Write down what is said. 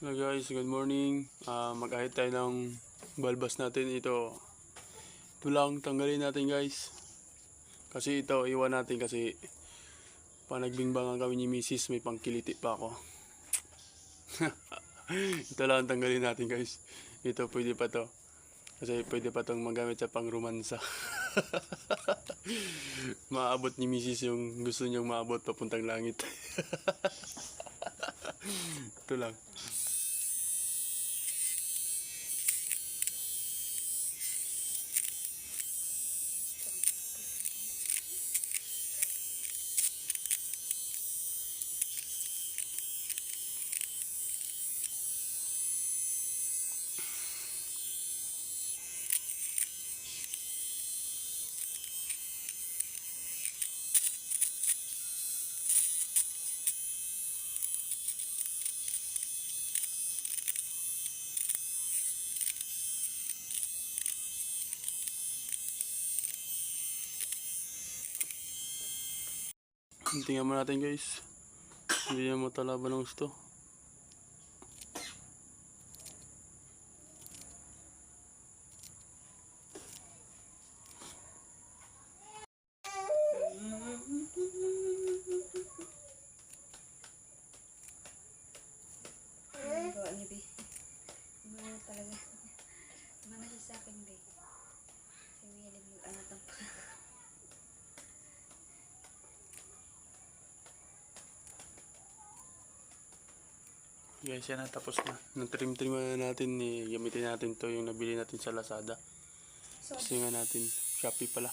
Hello guys, good morning. Mag-ahit tayo ng balbas natin. Ito lang, tanggalin natin guys. Kasi ito, iwan natin kasi pa nagbingbangan kami ni Mrs. May pangkiliti pa ako. Ito lang, tanggalin natin guys. Ito, pwede pa to. Kasi pwede pa tong magamit sa pangrumansa. Maabot ni Mrs. yung gusto niyang maabot papuntang langit. Ito lang. Tingnan mo natin guys. Hindi niya matalaban ng gusto. Gawa niya, be. Ano talaga. Mana siya sa akin, be. Kasi may hilig yung anak ng pa. Guys, yan na, tapos na. Nag-trim-trim na natin, gamitin natin to yung nabili natin sa Lazada. So, Kasi nga natin, Shopee pala.